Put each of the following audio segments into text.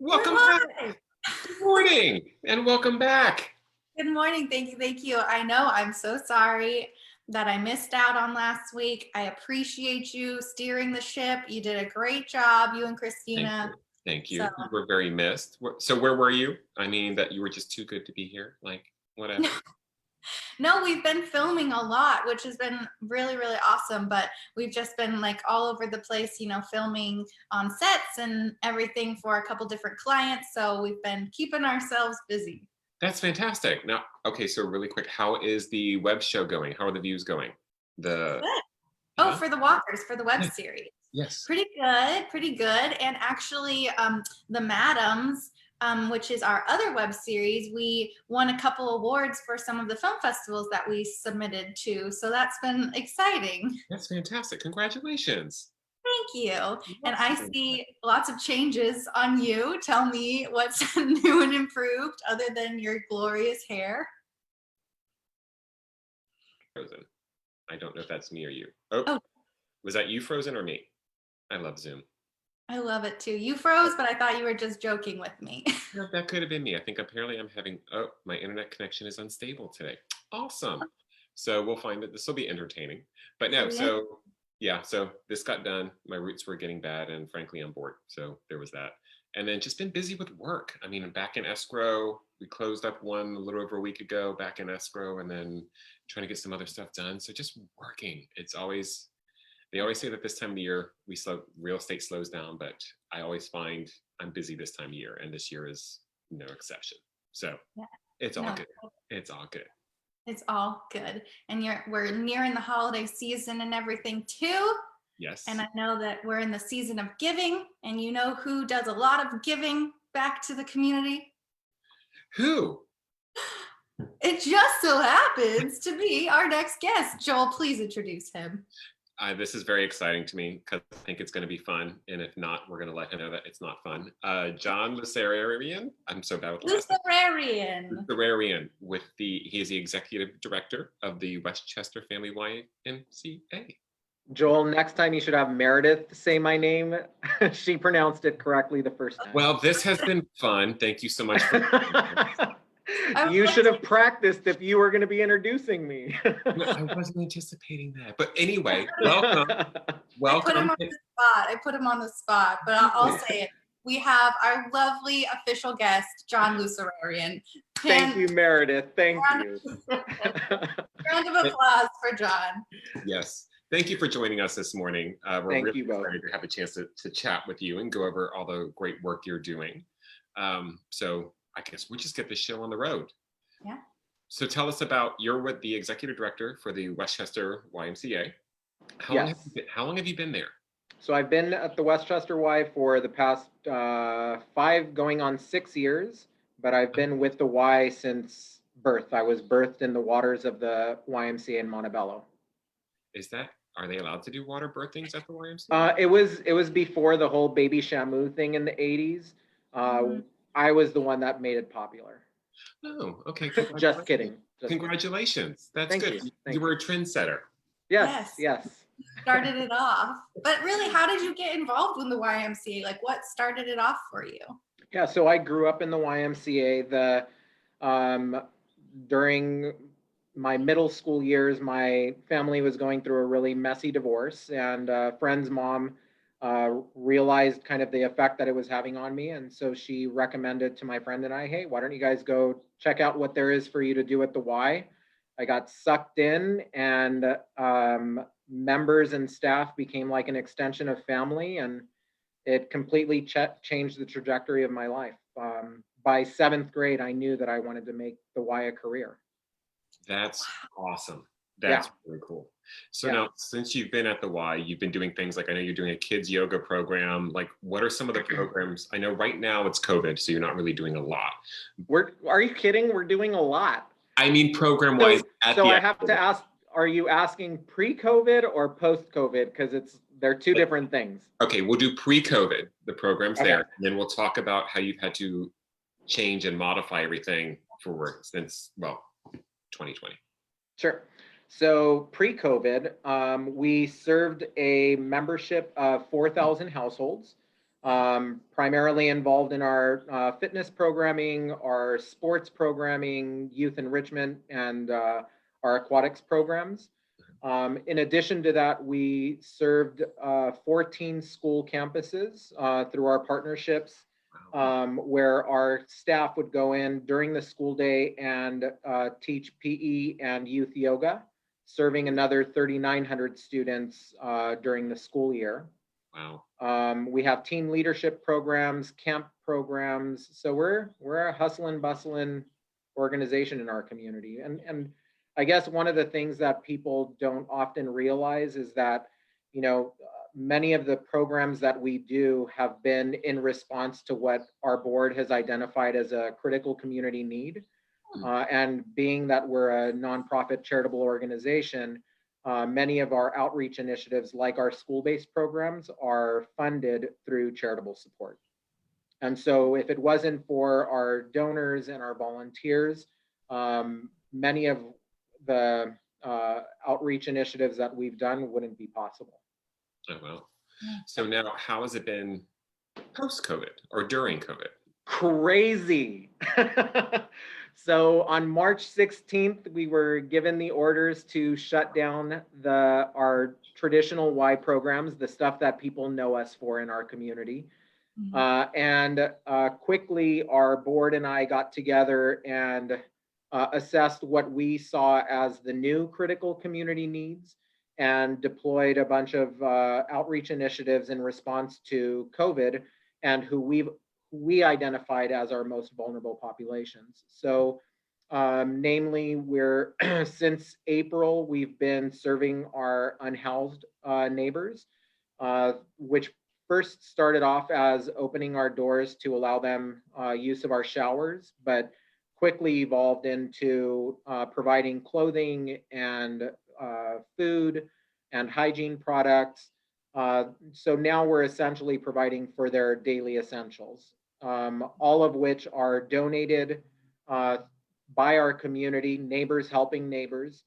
Welcome back. Good morning and welcome back. Good morning. Thank you. Thank you. I know I'm so sorry that I missed out on last week. I appreciate you steering the ship. You did a great job, you and Christina. Thank you. So- You were very missed. So where were you? I mean, that you were just too good to be here. Like, whatever. No, we've been filming a lot, which has been really, really awesome. But we've just been like all over the place, filming on sets and everything for a couple different clients. So we've been keeping ourselves busy. That's fantastic. Now, okay, so really quick, how is the web show going? How are the views going? Oh, for the Walkers, for the web series. Yes. Pretty good. And actually, the Madams, which is our other web series, we won a couple awards for some of the film festivals that we submitted to. So that's been exciting. That's fantastic. Congratulations. Thank you. And I see lots of changes on you. Tell me what's new and improved other than your glorious hair. Frozen. I don't know if that's me or you. Oh. Was that you frozen or me? I love Zoom. I love it too. You froze, but I thought you were just joking with me. No, that could have been me. I think apparently I'm having, my internet connection is unstable today. Awesome. So we'll find that this will be entertaining. But no, so this got done. My roots were getting bad and frankly, I'm bored. So there was that. And then just been busy with work. I mean, I'm back in escrow. We closed up one a little over a week ago, back in escrow, and then trying to get some other stuff done. So just working. They always say that this time of the year, real estate slows down, but I always find I'm busy this time of year, and this year is no exception. So it's all good. It's all good. It's all good. And we're nearing the holiday season and everything too. Yes. And I know that we're in the season of giving, and you know who does a lot of giving back to the community? Who? It just so happens to be our next guest. Joel, please introduce him. This is very exciting to me because I think it's going to be fun. And if not, we're going to let him know that it's not fun. John Loussararian. I'm so bad with the last name. Loussararian. He is the executive director of the Westchester Family YMCA. Joel, next time you should have Meredith say my name. She pronounced it correctly the first time. Well, this has been fun. Thank you so much for You should have practiced if you were going to be introducing me. No, I wasn't anticipating that. But anyway, welcome. I put him on the spot, but I'll say it. We have our lovely official guest, John Loussararian. Thank you, Meredith. Thank you. Round of applause for John. Yes. Thank you for joining us this morning. We're really excited to have a chance to chat with you and go over all the great work you're doing. So I guess we'll just get this show on the road. Yeah. So tell us about, you're with the executive director for the Westchester YMCA. How long have you been there? So I've been at the Westchester Y for the past 5 going on 6 years, but I've been with the Y since birth. I was birthed in the waters of the YMCA in Montebello. Are they allowed to do water birthings at the YMCA? It was before the whole baby shamu thing in the 80s. I was the one that made it popular. Oh, okay. Just kidding. Congratulations. That's good. You were a trendsetter. Yes. Started it off. But really, how did you get involved in the YMCA? Like, what started it off for you? Yeah, so I grew up in the YMCA. During my middle school years, my family was going through a really messy divorce, and a friend's mom realized kind of the effect that it was having on me. And so she recommended to my friend and I, hey, why don't you guys go check out what there is for you to do at the Y? I got sucked in, and members and staff became like an extension of family, and it completely changed the trajectory of my life. By 7th grade, I knew that I wanted to make the Y a career. That's awesome. That's really cool. So now, since you've been at the Y, you've been doing things like, I know you're doing a kids yoga program. Like, what are some of the programs? I know right now it's COVID, so you're not really doing a lot. Are you kidding? We're doing a lot. I mean, program-wise. So I have to ask, are you asking pre-COVID or post-COVID? Because they're two different things. Okay, we'll do pre-COVID, the program's there. And then we'll talk about how you've had to change and modify everything since 2020. Sure. So pre-COVID, we served a membership of 4,000 households. primarily involved in our fitness programming, our sports programming, youth enrichment, and our aquatics programs. In addition to that, we served 14 school campuses through our partnerships, where our staff would go in during the school day and teach PE and youth yoga, serving another 3,900 students during the school year. Wow. We have team leadership programs, camp programs. So we're a hustle and bustling organization in our community. And I guess one of the things that people don't often realize is that, many of the programs that we do have been in response to what our board has identified as a critical community need. And being that we're a nonprofit charitable organization, many of our outreach initiatives, like our school-based programs, are funded through charitable support. And so if it wasn't for our donors and our volunteers, many of the outreach initiatives that we've done wouldn't be possible. Oh, well. So now, how has it been post-COVID or during COVID? Crazy. So on March 16th, we were given the orders to shut down our traditional Y programs, the stuff that people know us for in our community. And quickly, our board and I got together and assessed what we saw as the new critical community needs and deployed a bunch of outreach initiatives in response to COVID and who we identified as our most vulnerable populations. So namely, since April, we've been serving our unhoused neighbors, which first started off as opening our doors to allow them use of our showers, but quickly evolved into providing clothing and food and hygiene products. So now we're essentially providing for their daily essentials, all of which are donated by our community, neighbors helping neighbors.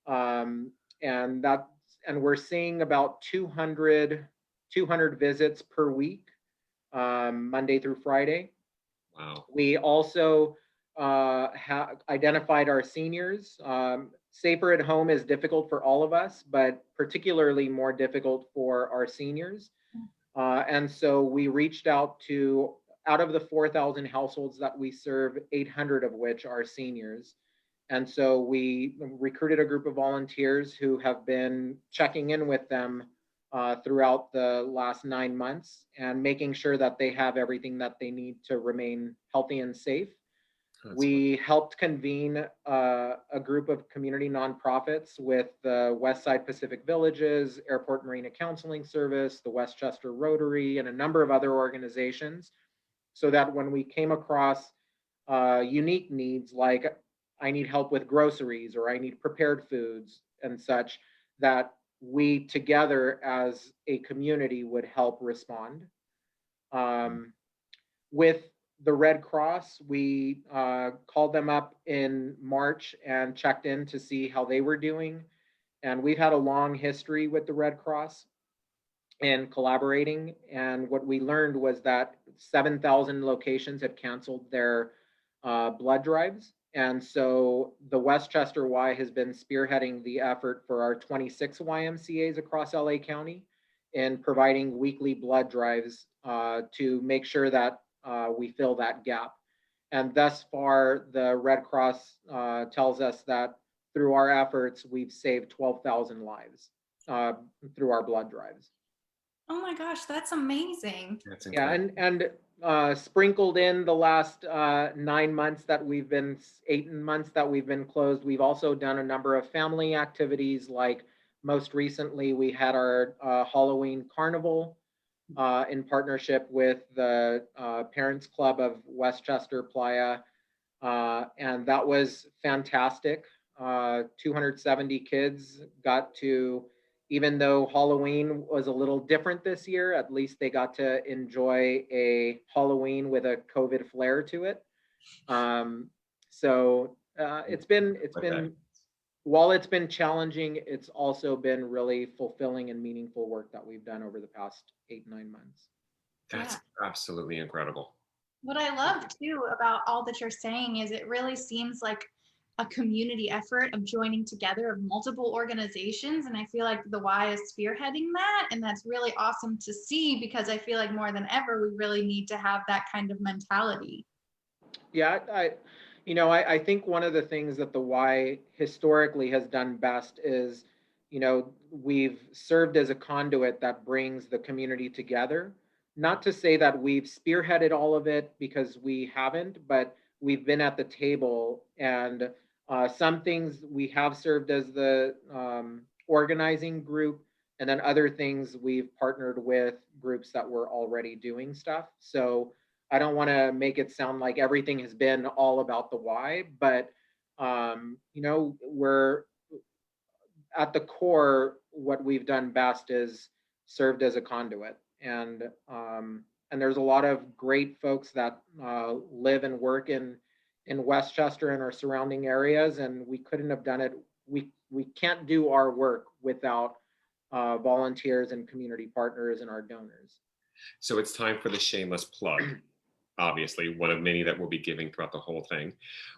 And we're seeing about 200 visits per week, Monday through Friday. Wow. We also identified our seniors. Safer at home is difficult for all of us, but particularly more difficult for our seniors. And so we reached out of the 4,000 households that we serve, 800 of which are seniors. And so we recruited a group of volunteers who have been checking in with them throughout the last 9 months and making sure that they have everything that they need to remain healthy and safe. We helped convene a group of community nonprofits with the Westside Pacific Villages, Airport Marina Counseling Service, the Westchester Rotary, and a number of other organizations, so that when we came across unique needs like I need help with groceries or I need prepared foods and such, that we together as a community would help respond. With the Red Cross, we called them up in March and checked in to see how they were doing. And we've had a long history with the Red Cross in collaborating. And what we learned was that 7,000 locations had canceled their blood drives. And so the Westchester Y has been spearheading the effort for our 26 YMCAs across LA County in providing weekly blood drives to make sure that we fill that gap. And thus far, the Red Cross tells us that through our efforts, we've saved 12,000 lives through our blood drives. Oh my gosh, that's amazing. That's incredible. Yeah, and sprinkled in the last 9 months that we've been, 8 months that we've been closed, we've also done a number of family activities. Like most recently, we had our Halloween carnival in partnership with the Parents Club of Westchester Playa. And that was fantastic. 270 kids got to, even though Halloween was a little different this year, at least they got to enjoy a Halloween with a COVID flair to it. So it's been, while it's been challenging, it's also been really fulfilling and meaningful work that we've done over the past 8-9 months. That's absolutely incredible. What I love too about all that you're saying is it really seems like a community effort of joining together of multiple organizations. And I feel like the Y is spearheading that. And that's really awesome to see, because I feel like more than ever, we really need to have that kind of mentality. Yeah, I think one of the things that the Y historically has done best is, we've served as a conduit that brings the community together. Not to say that we've spearheaded all of it, because we haven't, but we've been at the table, and some things we have served as the organizing group, and then other things we've partnered with groups that were already doing stuff. So I don't want to make it sound like everything has been all about the Y, but we're at the core, what we've done best is served as a conduit. And there's a lot of great folks that live and work in Westchester and our surrounding areas, and we couldn't have done it. We can't do our work without volunteers and community partners and our donors. So it's time for the shameless plug. Obviously, one of many that we'll be giving throughout the whole thing.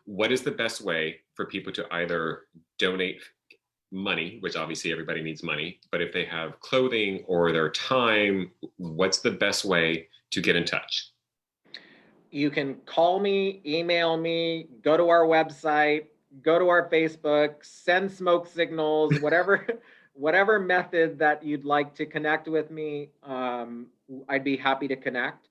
What is the best way for people to either donate money, which obviously everybody needs money, but if they have clothing or their time, what's the best way to get in touch? You can call me, email me, go to our website, go to our Facebook, send smoke signals, whatever method that you'd like to connect with me, I'd be happy to connect.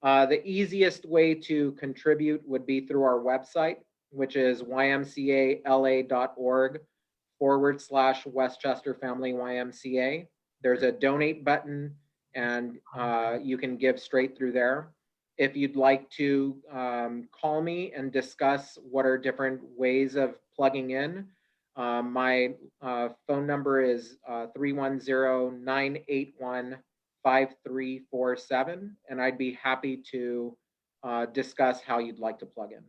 The easiest way to contribute would be through our website, which is ymcala.org/Westchester Family YMCA. There's a donate button, and you can give straight through there. If you'd like to call me and discuss what are different ways of plugging in, my phone number is 310-981-5347, and I'd be happy to discuss how you'd like to plug in.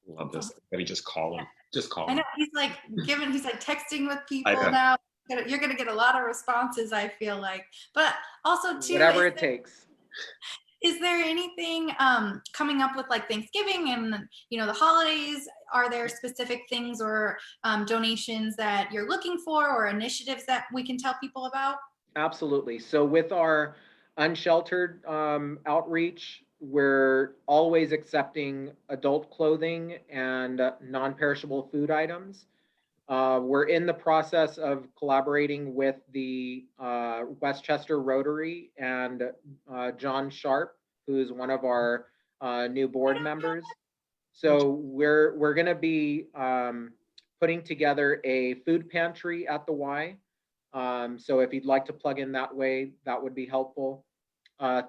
Love this. Maybe just call him. Just call I him. know he's like texting with people now. You're gonna get a lot of responses, I feel like. But also too, whatever it takes. Is there anything coming up with like Thanksgiving and the holidays? Are there specific things or donations that you're looking for, or initiatives that we can tell people about? Absolutely. So with our unsheltered outreach, we're always accepting adult clothing and non-perishable food items. We're in the process of collaborating with the Westchester Rotary and John Sharp, who's one of our new board members. So we're going to be putting together a food pantry at the Y. So if you'd like to plug in that way, that would be helpful.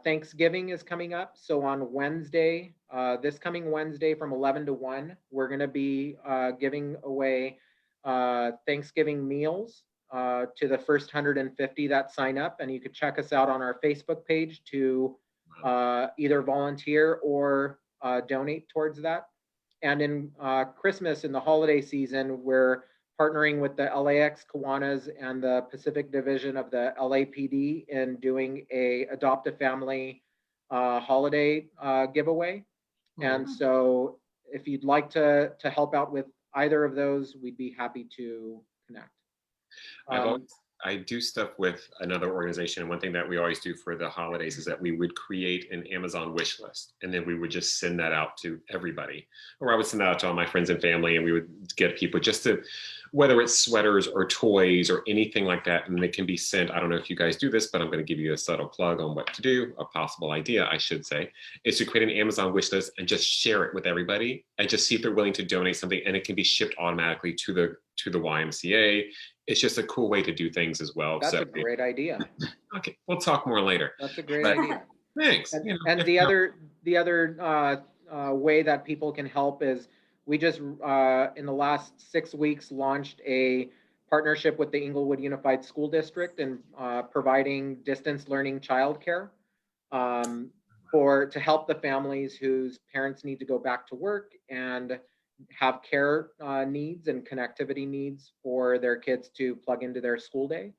Thanksgiving is coming up. So on Wednesday, this coming Wednesday from 11 to 1, we're going to be giving away Thanksgiving meals to the first 150 that sign up. And you could check us out on our Facebook page to either volunteer or donate towards that. And in Christmas, in the holiday season, we're partnering with the LAX Kiwanis and the Pacific Division of the LAPD in doing a Adopt a Family holiday giveaway. And so if you'd like to help out with either of those, we'd be happy to connect. I do stuff with another organization, and one thing that we always do for the holidays is that we would create an Amazon wish list, and then we would just send that out to everybody, or I would send that out to all my friends and family, and we would get people just to, whether it's sweaters or toys or anything like that, and they can be sent. I don't know if you guys do this, but I'm going to give you a subtle plug on what to do. A possible idea, I should say, is to create an Amazon wish list and just share it with everybody, and just see if they're willing to donate something, and it can be shipped automatically to the YMCA. It's just a cool way to do things as well. That's a great idea. Okay, we'll talk more later. That's a great idea. Thanks. And the other way that people can help is we just in the last 6 weeks launched a partnership with the Inglewood Unified School District and providing distance learning childcare to help the families whose parents need to go back to work and have care needs and connectivity needs for their kids to plug into their school day.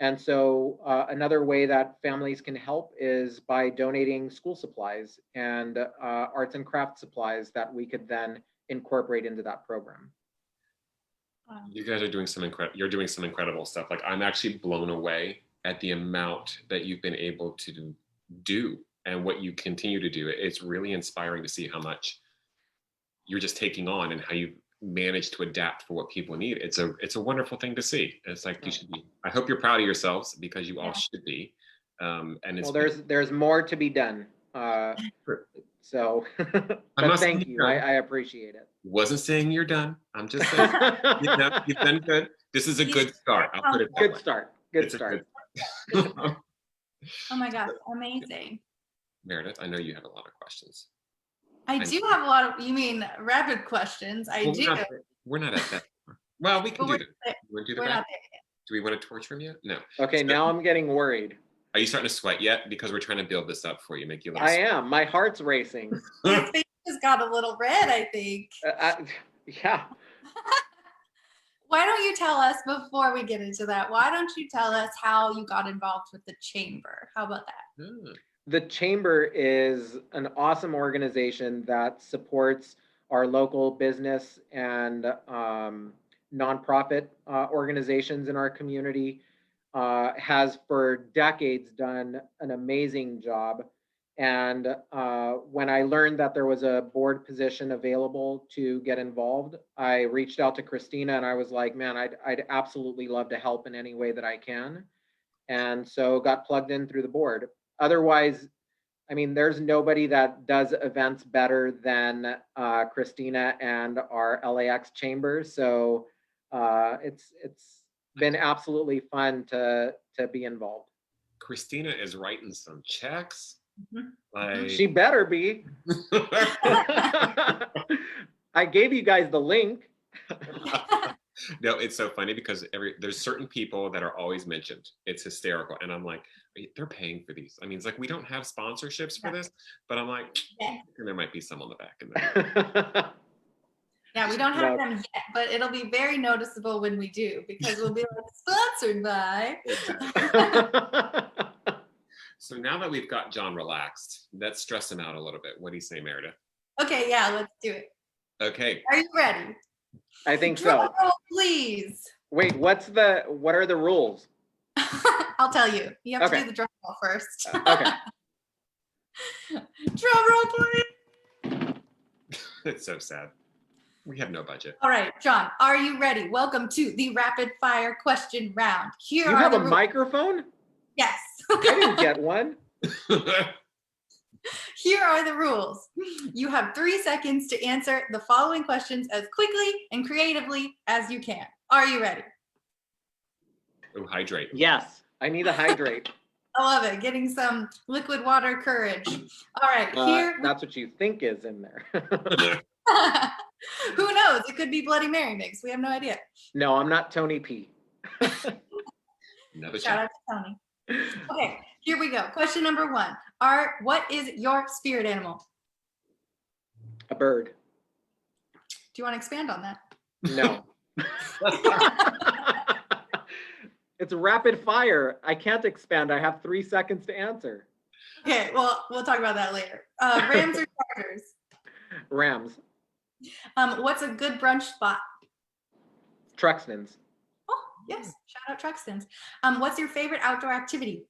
And so another way that families can help is by donating school supplies and arts and craft supplies that we could then incorporate into that program. You guys are doing you're doing some incredible stuff. Like, I'm actually blown away at the amount that you've been able to do and what you continue to do. It's really inspiring to see how much you're just taking on and how you manage to adapt for what people need. It's a wonderful thing to see. It's like, you should be, I hope you're proud of yourselves, because you all should be. And it's, well, there's more to be done. So, but thank you. I appreciate it. Wasn't saying you're done. I'm just saying you've done good. This is a good start. I'll put it that good way. start. Good start. Oh my gosh, amazing. Meredith, I know you have a lot of questions. I do have a lot of, you mean rapid questions? I do. We're not at that. Well, we can do that. We're not there yet. Do we want to torture him yet? No. Okay, so, now I'm getting worried. Are you starting to sweat yet? Because we're trying to build this up for you, make you a little I am. My heart's racing. His face just got a little red, I think. Yeah. Why don't you tell us, before we get into that, why don't you tell us how you got involved with the Chamber? How about that? The Chamber is an awesome organization that supports our local business and nonprofit organizations in our community. Has for decades done an amazing job. And when I learned that there was a board position available to get involved, I reached out to Christina and I was like, man, I'd absolutely love to help in any way that I can. And so got plugged in through the board. Otherwise, I mean, there's nobody that does events better than Christina and our LAX Chamber. So it's been absolutely fun to be involved. Christina is writing some checks. Like, she better be. I gave you guys the link. No, it's so funny because there's certain people that are always mentioned. It's hysterical. And I'm like, they're paying for these. I mean, it's like, we don't have sponsorships for this, but I'm like, there might be some on the back in there. Yeah, we don't have them yet, but it'll be very noticeable when we do, because we'll be like, sponsored by. So now that we've got John relaxed, let's stress him out a little bit. What do you say, Meredith? Okay, yeah, let's do it. Okay. Are you ready? I think Drum so. roll, please. Wait, what are the rules? I'll tell you. You have to do the drum roll first. Okay. Drum roll, please. It's so sad. We have no budget. All right, John, are you ready? Welcome to the rapid fire question round. Here you have a microphone? Yes. I didn't get one. Here are the rules. You have 3 seconds to answer the following questions as quickly and creatively as you can. Are you ready? Oh, hydrate. Yes, I need to hydrate. I love it. Getting some liquid water courage. All right, here. That's what you think is in there. Who knows? It could be Bloody Mary mix. We have no idea. No, I'm not Tony P. Shout out to Tony. Okay, here we go. Question number 1. What is your spirit animal? A bird. Do you want to expand on that? No. It's rapid fire. I can't expand. I have 3 seconds to answer. Okay, well, we'll talk about that later. Rams or Chargers? Rams. What's a good brunch spot? Truxton's. Oh, yes. Shout out Truxton's. What's your favorite outdoor activity?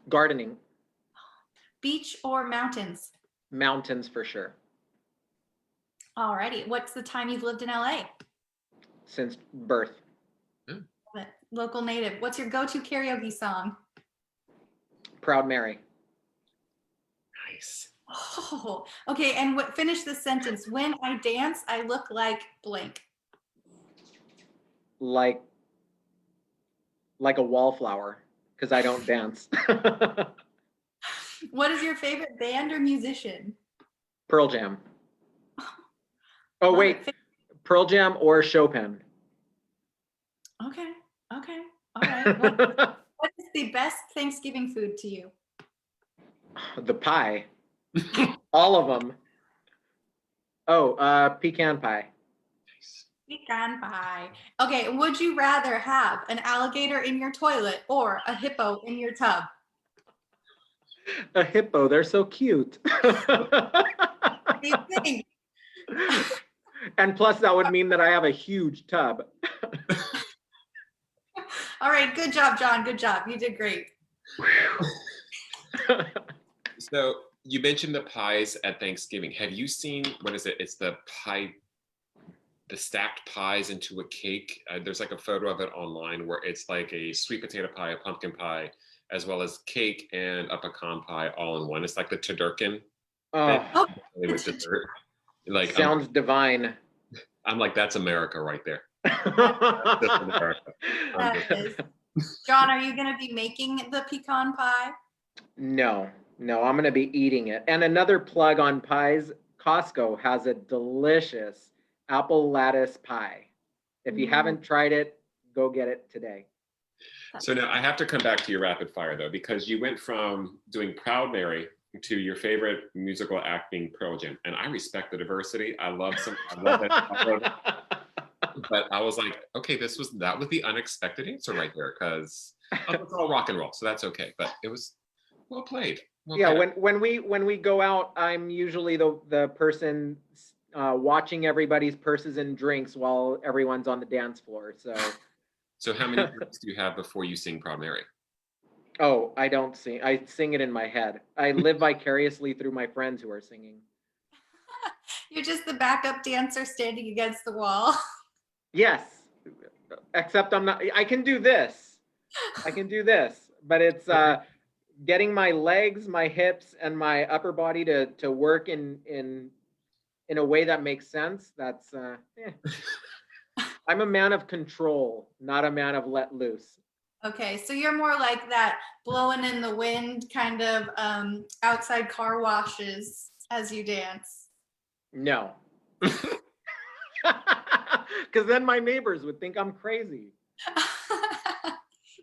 Gardening. Beach or mountains? Mountains for sure. Alrighty. What's the time you've lived in LA? Since birth. Local native. What's your go-to karaoke song? Proud Mary. Nice. Oh, okay. And finish this sentence. When I dance, I look like blank. Like a wallflower, because I don't dance. What is your favorite band or musician? Pearl Jam. Oh, wait. Pearl Jam or Chopin. Okay. Okay. All right. What is the best Thanksgiving food to you? The pie. All of them. Oh, pecan pie. Nice. Pecan pie. Okay, would you rather have an alligator in your toilet or a hippo in your tub? A hippo, they're so cute. What do you think? And plus, that would mean that I have a huge tub. All right, good job, John. Good job. You did great. So you mentioned the pies at Thanksgiving. Have you seen, what is it? It's the pie, the stacked pies into a cake. There's like a photo of it online where it's like a sweet potato pie, a pumpkin pie, as well as cake and a pecan pie all in one. It's like the turducken Oh, with dessert. Like sounds divine. I'm like, that's America right there. That's America. That is. John, are you going to be making the pecan pie? No, I'm going to be eating it. And another plug on pies, Costco has a delicious apple lattice pie. If you haven't tried it, go get it today. So now I have to come back to your rapid fire though, because you went from doing Proud Mary to your favorite musical acting Pearl Jam, and I respect the diversity. I love it. But I was like, okay, that was the unexpected answer right there, because it's all rock and roll, so that's okay. But it was well played. Yeah, when we go out, I'm usually the person watching everybody's purses and drinks while everyone's on the dance floor. So how many drinks do you have before you sing Proud Mary? Oh, I don't sing. I sing it in my head. I live vicariously through my friends who are singing. You're just the backup dancer standing against the wall. Yes, except I'm not. I can do this, but it's getting my legs, my hips, and my upper body to work in a way that makes sense. That's I'm a man of control, not a man of let loose. Okay, so you're more like that blowing in the wind kind of outside car washes as you dance. No. Because then my neighbors would think I'm crazy.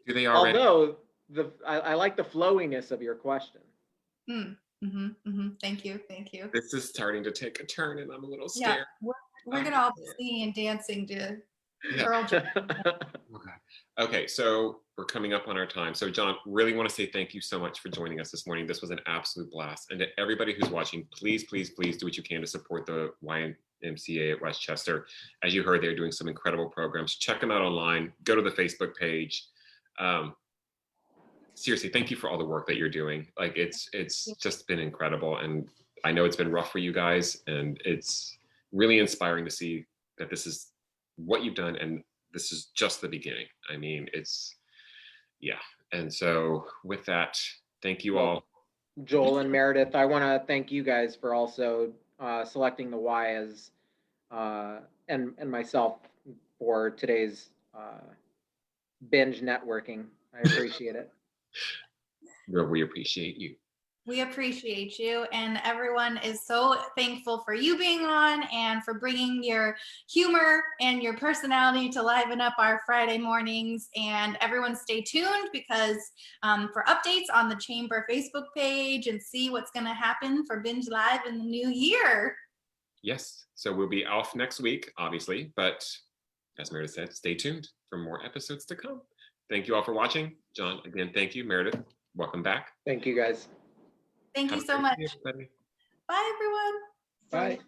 Do they already? Although I like the flowiness of your question. Thank you. This is starting to take a turn, and I'm a little scared. Yeah, we're gonna all be singing and dancing to Pearl Jam. Okay, so we're coming up on our time. So John, really want to say thank you so much for joining us this morning. This was an absolute blast. And to everybody who's watching, please do what you can to support the YMCA at Westchester. As you heard, they're doing some incredible programs. Check them out online. Go to the Facebook page. Seriously, thank you for all the work that you're doing. Like it's just been incredible. And I know it's been rough for you guys, and it's really inspiring to see that this is what you've done, and this is just the beginning. I mean, yeah. And so with that, thank you all. Joel and Meredith, I want to thank you guys for also selecting the Y as and myself for today's binge networking. I appreciate it. We appreciate you. We appreciate you, and everyone is so thankful for you being on and for bringing your humor and your personality to liven up our Friday mornings. And everyone stay tuned, because for updates on the Chamber Facebook page and see what's going to happen for Binge Live in the new year. Yes, so we'll be off next week, obviously, but as Meredith said, stay tuned for more episodes to come. Thank you all for watching. John, again, thank you. Meredith, welcome back. Thank you, guys. Thank you so much. Day, everybody. Bye, everyone. Bye.